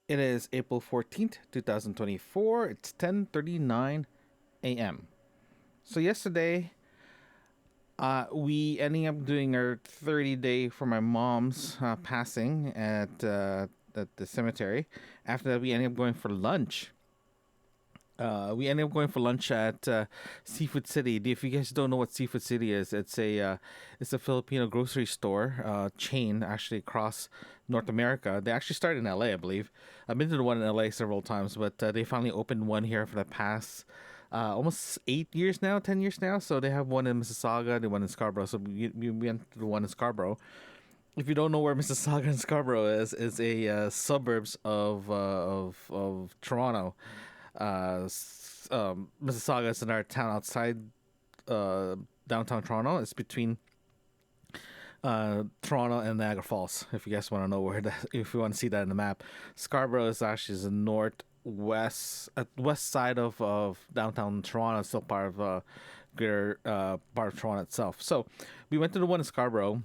It is April 14th, 2024. It's 10:39 a.m. So yesterday, we ending up doing our 30-day for my mom's passing at the cemetery. After that, we ended up going for lunch. We ended up going for lunch at Seafood City. If you guys don't know what Seafood City is, it's a Filipino grocery store chain actually across North America. They actually started in LA, I believe. I've been to the one in LA several times, but they finally opened one here for the past almost 8 years now, 10 years now. So they have one in Mississauga, the one in Scarborough. So we went to the one in Scarborough. If you don't know where Mississauga and Scarborough is, it's a suburbs of Toronto. Mississauga is another town outside uh, downtown Toronto. It's between Toronto and Niagara Falls. If you guys want to know where that, if you want to see that in the map, Scarborough is actually the northwest, west side of downtown Toronto. It's still part of greater part of Toronto itself. So we went to the one in Scarborough.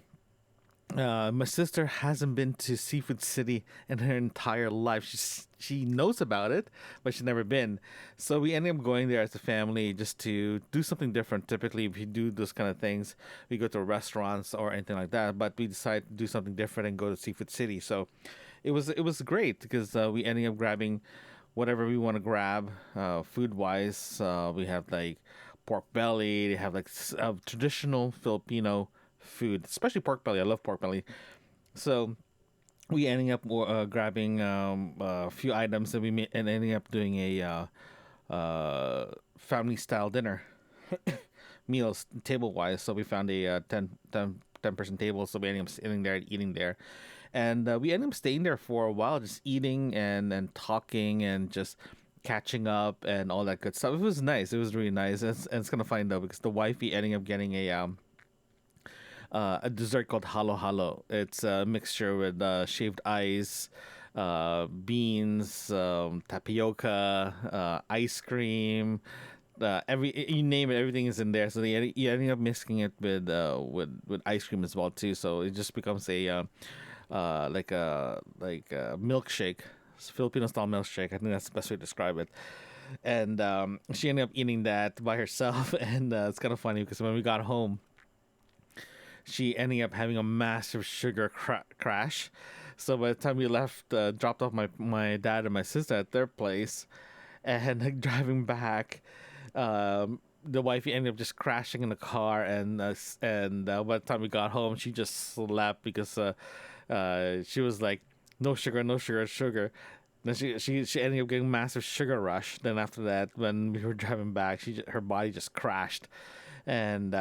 My sister hasn't been to Seafood City in her entire life. She knows about it, but she's never been. So we ended up going there as a family just to do something different. Typically, if you do those kind of things, we go to restaurants or anything like that. But we decided to do something different and go to Seafood City. So it was great because we ended up grabbing whatever we want to grab, food wise. We have like pork belly. They have like traditional Filipino food, especially pork belly. I love pork belly. So we ending up grabbing a few items that we made and ending up doing a family style dinner meals table wise. So we found a 10 person table. So we ended up sitting there and eating there. And we ended up staying there for a while, just eating and talking and just catching up and all that good stuff. It was nice. It was really nice. And it's kind of funny though because the wifey ending up getting a dessert called halo halo. It's a mixture with shaved ice, beans, tapioca, ice cream. You name it, everything is in there. So you ending up mixing it with ice cream as well too. So it just becomes a like a milkshake. It's Filipino style milkshake. I think that's the best way to describe it. And she ended up eating that by herself, and it's kind of funny because when we got home, she ending up having a massive sugar crash. So by the time we left, dropped off my dad and my sister at their place, and like driving back, the wifey ended up just crashing in the car, and by the time we got home, she just slept because she was like, no sugar, no sugar, sugar. Then she ended up getting massive sugar rush. Then after that, when we were driving back, her body just crashed, and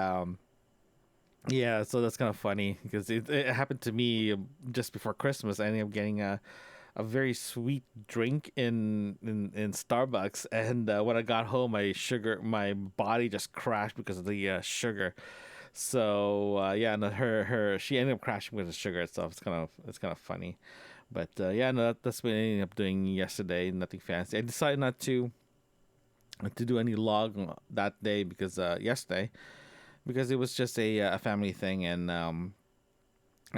yeah, so that's kind of funny because it happened to me just before Christmas. I ended up getting a very sweet drink in Starbucks, and when I got home, my body just crashed because of the sugar. So yeah, no, she ended up crashing with the sugar itself. It's kind of funny, but yeah, no, that's what I ended up doing yesterday. Nothing fancy. I decided not to do any log that day because yesterday because it was just a family thing, and I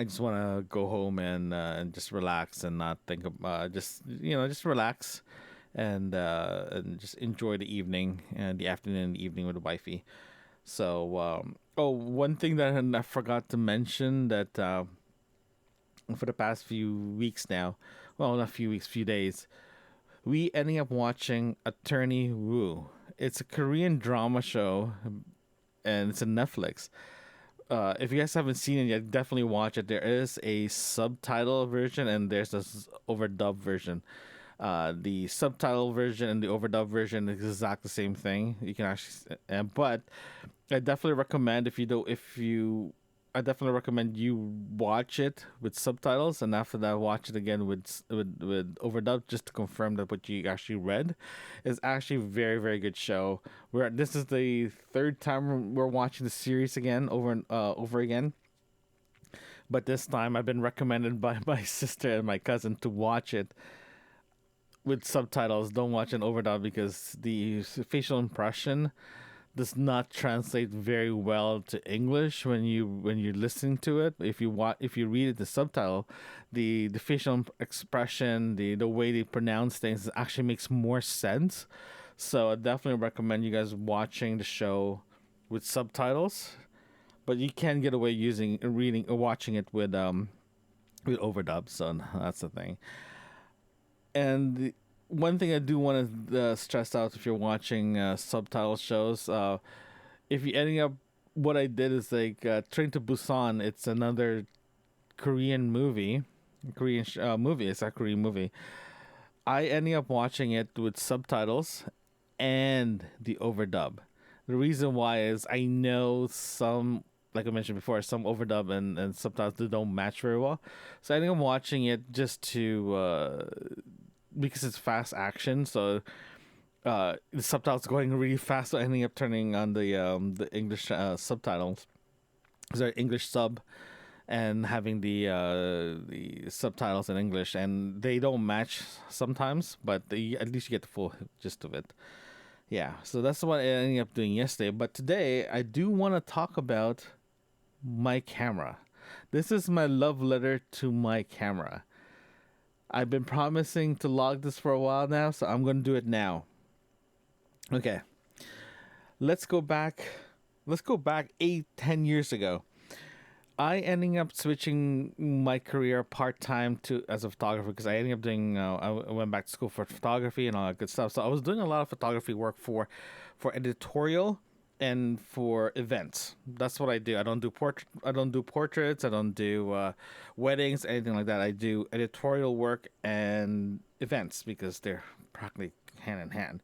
just want to go home and just relax and not think of just relax and just enjoy the evening and the afternoon and the evening with the wifey. So oh, one thing that I forgot to mention that for the past few weeks now, well, not few weeks, few days, we ending up watching Attorney Woo. It's a Korean drama show and it's on Netflix. If you guys haven't seen it yet, definitely watch it. There is a subtitle version and there's this overdub version. The subtitle version and the overdub version is exactly the same thing. You can actually, but I definitely recommend I definitely recommend you watch it with subtitles, and after that, watch it again with overdub just to confirm that what you actually read is actually a very very good show. This is the third time we're watching the series again over and over again, but this time I've been recommended by my sister and my cousin to watch it with subtitles. Don't watch an overdub because the facial impression does not translate very well to English when you're listening to it. If you read it the subtitle, the facial expression, the way they pronounce things actually makes more sense. So I definitely recommend you guys watching the show with subtitles, but you can get away using reading or watching it with overdubs. So that's the thing. And one thing I do want to stress out if you're watching subtitle shows, if you ending up, what I did is like Train to Busan. It's another Korean movie, movie. It's a Korean movie. I ended up watching it with subtitles and the overdub. The reason why is I know some, like I mentioned before, some overdub and subtitles don't match very well. So I think I'm watching it just to because it's fast action. So the subtitles going really fast. So I ending up turning on the English subtitles. Sorry, English sub, and having the subtitles in English, and they don't match sometimes, but at least you get the full gist of it. Yeah, so that's what I ended up doing yesterday. But today, I do want to talk about my camera. This is my love letter to my camera. I've been promising to log this for a while now, so I'm going to do it now. Okay, let's go back. Let's go back 8, 10 years ago. I ending up switching my career part time to as a photographer because I ended up doing. I went back to school for photography and all that good stuff. So I was doing a lot of photography work for editorial and for events. That's what I do. I don't do portrait. I don't do portraits. I don't do weddings, anything like that. I do editorial work and events because they're practically hand in hand.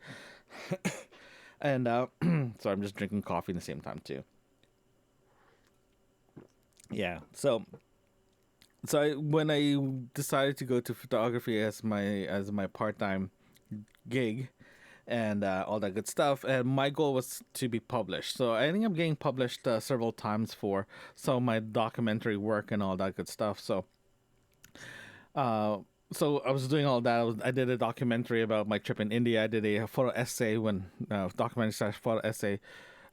And so I'm just drinking coffee at the same time too. Yeah. When I decided to go to photography as my part time gig and all that good stuff, and my goal was to be published. So I ended up getting published several times for some of my documentary work and all that good stuff. Uh, so I was doing all that. I did a documentary about my trip in India. I did a photo essay when documentary slash photo essay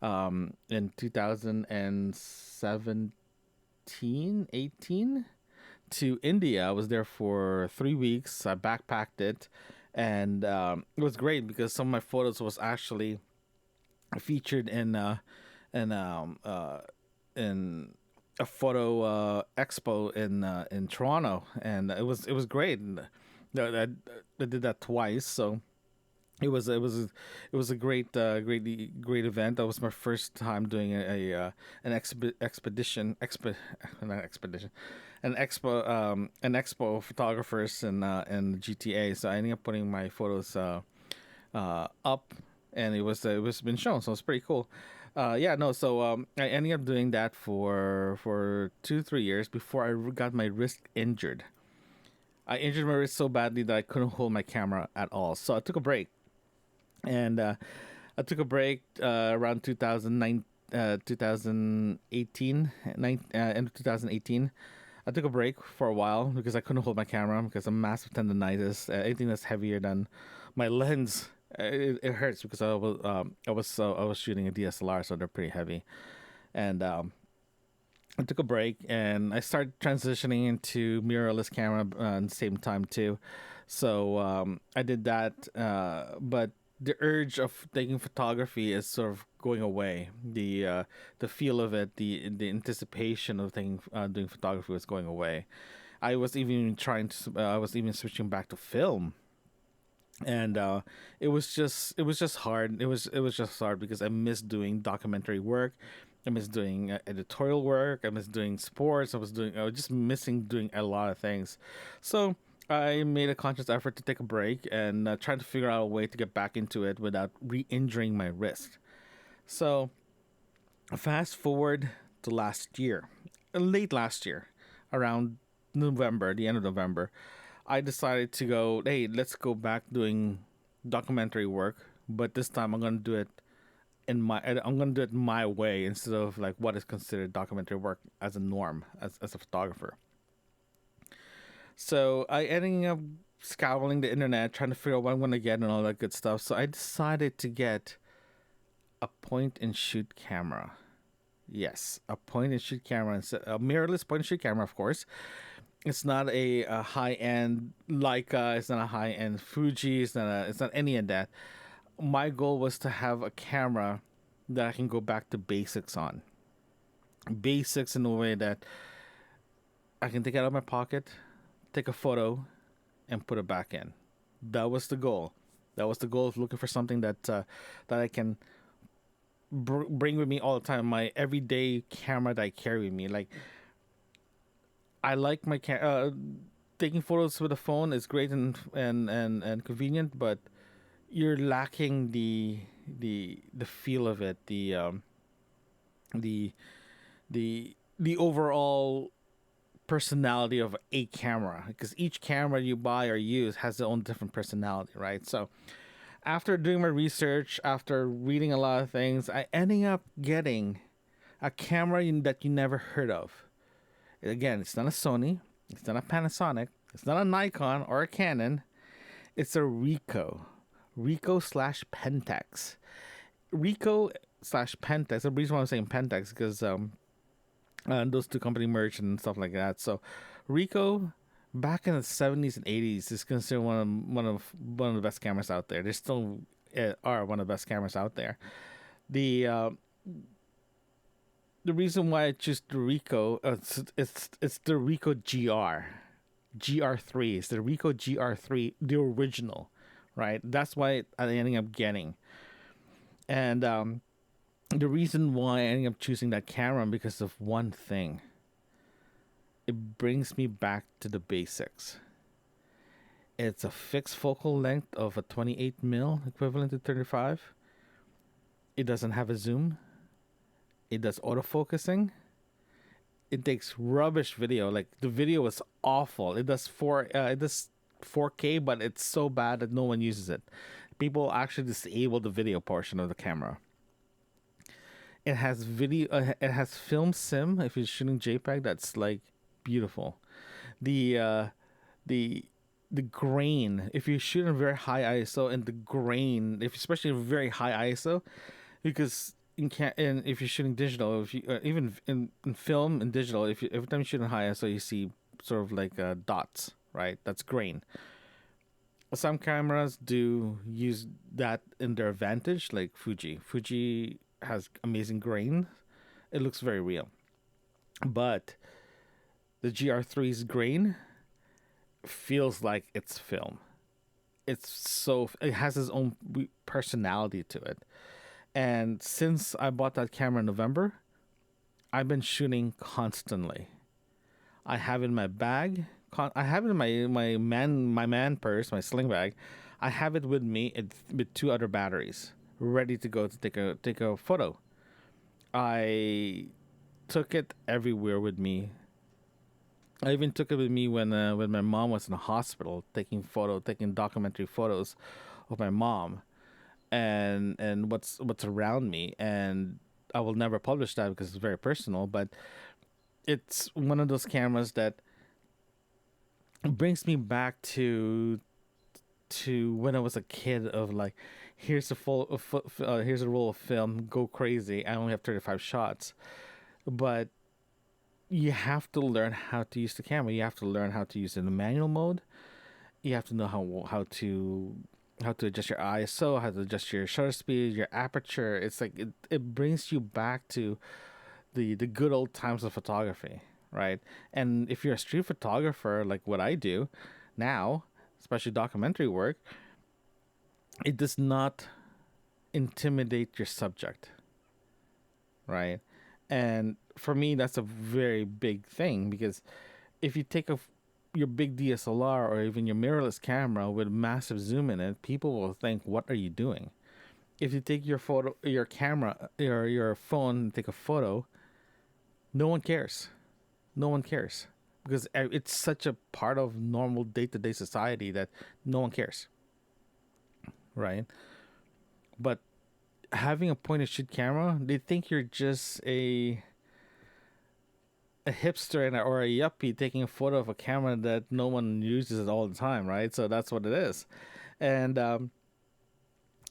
in 2017 18 to India. I was there for 3 weeks. I backpacked it, and it was great because some of my photos was actually featured in in a photo expo in Toronto, and it was great. And I did that twice, so it was a great event. That was my first time doing an expedition not expedition an expo of photographers in GTA. So I ended up putting my photos up, and it was been shown. So it's pretty cool. Yeah, no. So I ended up doing that for 2 3 years before I got my wrist injured. I injured my wrist so badly that I couldn't hold my camera at all. So I took a break, and I took a break around 2009, 2018, end of 2018. I took a break for a while because I couldn't hold my camera because of massive tendonitis. Anything that's heavier than my lens, it hurts because I was shooting a DSLR, so they're pretty heavy, and I took a break and I started transitioning into mirrorless camera at the same time too. So I did that, but the urge of taking photography is sort of going away. The feel of it, the anticipation of doing photography was going away. I was even switching back to film, and it was just hard. It was just hard because I miss doing documentary work. I miss doing editorial work. I miss doing sports. I was just missing doing a lot of things. So I made a conscious effort to take a break and try to figure out a way to get back into it without re-injuring my wrist. So fast forward to last year, late last year, around November, the end of November, I decided to go. Hey, let's go back doing documentary work, but this time I'm gonna do it my way instead of like what is considered documentary work as a norm as a photographer. So I ended up scouring the internet trying to figure out what I'm gonna get and all that good stuff. So I decided to get a point and shoot camera. Yes, a point and shoot camera, a mirrorless point and shoot camera, of course. It's not a high end Leica. It's not a high end Fuji. It's not any of that. My goal was to have a camera that I can go back to basics on. Basics in a way that I can take it out of my pocket, take a photo, and put it back in. That was the goal. That was the goal of looking for something that I can bring with me all the time. My everyday camera that I carry with me. Like I like my taking photos with a phone is great and convenient, but you're lacking the feel of it, the the overall personality of a camera, because each camera you buy or use has their own different personality, right? So after doing my research, after reading a lot of things, I ended up getting a camera that you never heard of. Again, it's not a Sony, it's not a Panasonic, it's not a Nikon or a Canon. It's a Ricoh. Ricoh slash Pentax. Ricoh slash Pentax. The reason why I'm saying Pentax because those two company merged and stuff like that. So Ricoh back in the 70s and 80s is considered one of the best cameras out there. They still are one of the best cameras out there. The reason why I choose the Ricoh, it's the Ricoh GR3. It's the Ricoh GR3, the original, right? That's why I ended up getting. And the reason why I ended up choosing that camera because of one thing. It brings me back to the basics. It's a fixed focal length of a 28 mil, equivalent to 35. It doesn't have a zoom. It does autofocusing. It takes rubbish video. Like the video is awful. It does 4K, but it's so bad that no one uses it. People actually disable the video portion of the camera. It has video. It has film sim. If you're shooting JPEG, that's like beautiful. The grain. If you shoot in very high ISO, and the grain, if especially very high ISO, because if you're shooting digital, if you even in film and digital, every time you shoot in high ISO, you see sort of like dots, right? That's grain. Some cameras do use that in their advantage, like Fuji. Fuji has amazing grain. It looks very real. But the GR3's grain feels like it's film. It has its own personality to it. And since I bought that camera in November, I've been shooting constantly. I have it in my bag. I have it in my man purse, my sling bag. I have it with me with two other batteries, ready to go to take a photo. I took it everywhere with me. I even took it with me when my mom was in the hospital, taking documentary photos of my mom, and what's around me. And I will never publish that because it's very personal. But it's one of those cameras that brings me back to when I was a kid. Of like, here's here's a roll of film, go crazy. I only have 35 shots, but you have to learn how to use the camera. You have to learn how to use it in the manual mode. You have to know how to adjust your ISO, how to adjust your shutter speed, your aperture. It's like it brings you back to the good old times of photography, right? And if you're a street photographer like what I do now, especially documentary work, it does not intimidate your subject, right? And for me, that's a very big thing, because if you take your big DSLR or even your mirrorless camera with massive zoom in it, people will think, "What are you doing?" If you take your camera, or your phone, and take a photo, no one cares. No one cares, because it's such a part of normal day-to-day society that no one cares, right? But having a point and shoot camera, they think you're just a hipster or a yuppie taking a photo of a camera that no one uses it all the time, right? So that's what it is. And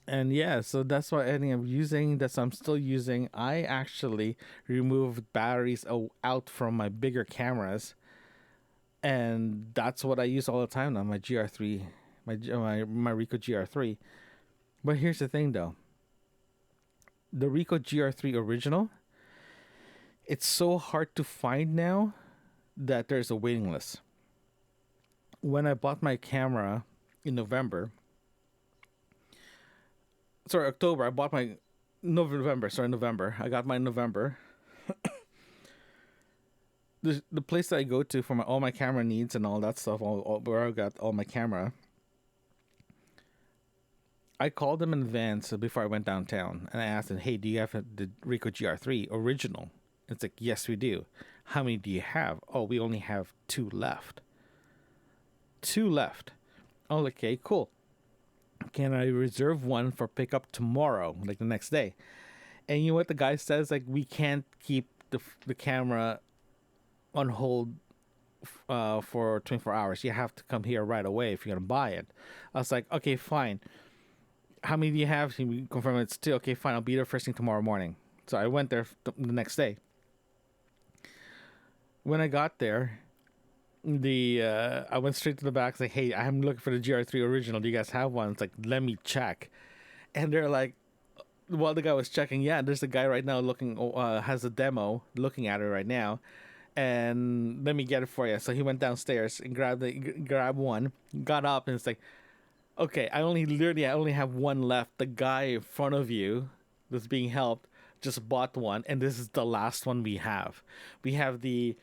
And yeah, so that's what I ended up using. That's what I'm still using. I actually removed batteries out from my bigger cameras, and that's what I use all the time now. My GR3, my Ricoh GR3. But here's the thing, though: the Ricoh GR3 original, it's so hard to find now that there's a waiting list. When I bought my camera in November, sorry, October, I bought my November, sorry, November. I got my November. The place that I go to for all my camera needs and all that stuff, where I got all my camera, I called them in advance before I went downtown, and I asked them, "Hey, do you have the Ricoh GR3 original?" It's like, "Yes, we do." "How many do you have?" "Oh, we only have two left." Two left. Oh, okay, cool. Can I reserve one for pickup tomorrow, like the next day? And you know what the guy says? Like, we can't keep the camera on hold for 24 hours. You have to come here right away if you're gonna buy it. I was like, okay, fine. How many do you have? He confirmed it's two. Okay, fine. I'll be there first thing tomorrow morning. So I went there the next day. When I got there, I went straight to the back. Like, hey, I'm looking for the GR3 original. Do you guys have one? It's like, let me check. And they're like, while the guy was checking, yeah, there's a guy right now looking, has a demo, looking at it right now, and let me get it for you. So he went downstairs and grabbed one, got up, and it's like, okay, I only have one left. The guy in front of you that's being helped just bought one, and this is the last one we have. We have the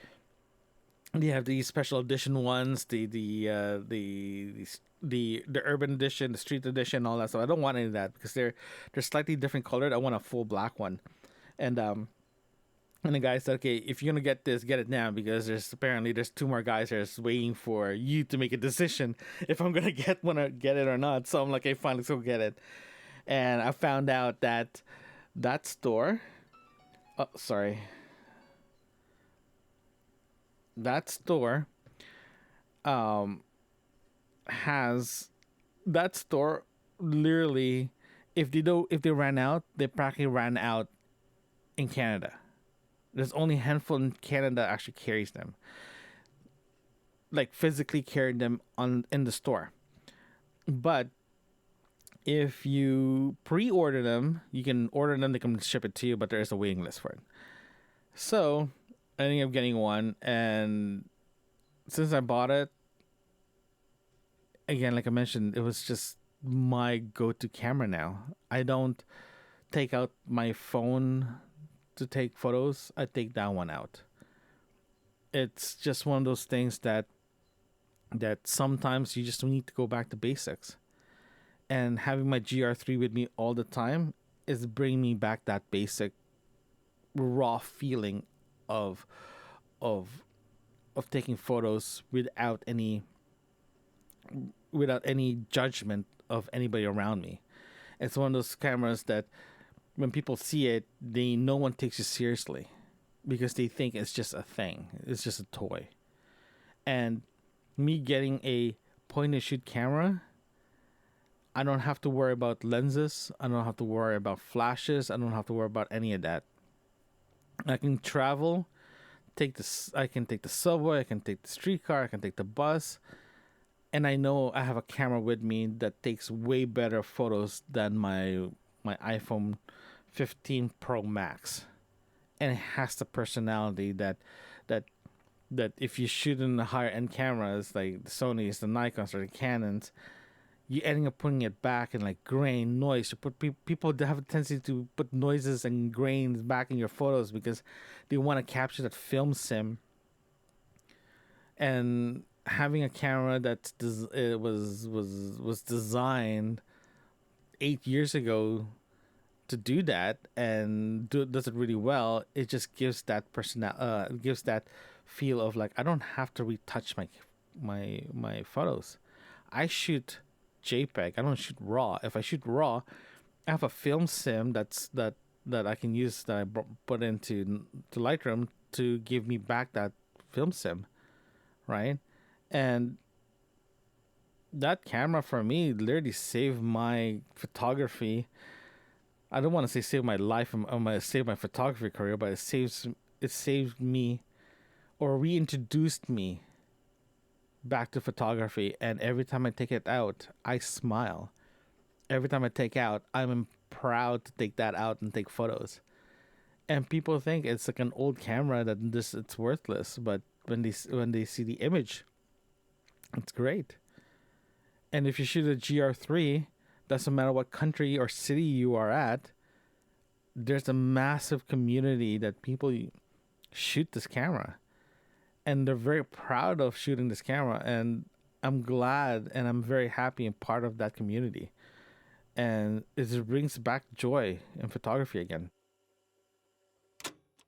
special edition ones, the urban edition, the street edition, all that stuff. I don't want any of that because they're slightly different colored. I want a full black one, and the guy said, okay, if you're gonna get this, get it now because there's two more guys there waiting for you to make a decision if I'm gonna get one or get it or not. So I'm like, okay, fine, let's go get it. And I found out that that store, oh sorry, that store, um, has that store literally, if they ran out, they practically ran out in Canada. There's only a handful in Canada actually carries them, like physically carried them on in the store. But if you pre-order them, you can order them. They can ship it to you, but there is a waiting list for it. So I ended up getting one, and since I bought it, again, like I mentioned, it was just my go-to camera now. I don't take out my phone to take photos. I take that one out. It's just one of those things that sometimes you just need to go back to basics. And having my GR3 with me all the time is bringing me back that basic raw feeling of of taking photos without any judgment of anybody around me. It's one of those cameras that when people see it, no one takes you seriously because they think it's just a thing. It's just a toy. And me getting a point and shoot camera, I don't have to worry about lenses. I don't have to worry about flashes. I don't have to worry about any of that. I can travel, I can take the subway, I can take the streetcar, I can take the bus, and I know I have a camera with me that takes way better photos than my iPhone 15 Pro Max, and it has the personality that that if you shoot in the higher end cameras like the Sony's, the Nikon's, or the Canons, you ending up putting it back in like grain, noise. You put people have a tendency to put noises and grains back in your photos because they want to capture that film sim. And having a camera that was designed 8 years ago to do that and does it really well, it just gives that gives that feel of like I don't have to retouch my photos. I shoot JPEG. I don't shoot RAW. If I shoot RAW, I have a film sim that I can use that I put into to Lightroom to give me back that film sim, right? And that camera for me literally saved my photography. I don't want to say save my life. I'm gonna save my photography career, but it saved me or reintroduced me back to photography. And every time I take it out, I smile. Every time I take out, I'm proud to take that out and take photos. And people think it's like an old camera that this it's worthless, but when they see the image, it's great. And if you shoot a GR3, doesn't matter what country or city you are at, there's a massive community that people shoot this camera, and they're very proud of shooting this camera. And I'm glad and I'm very happy and part of that community. And it just brings back joy in photography again.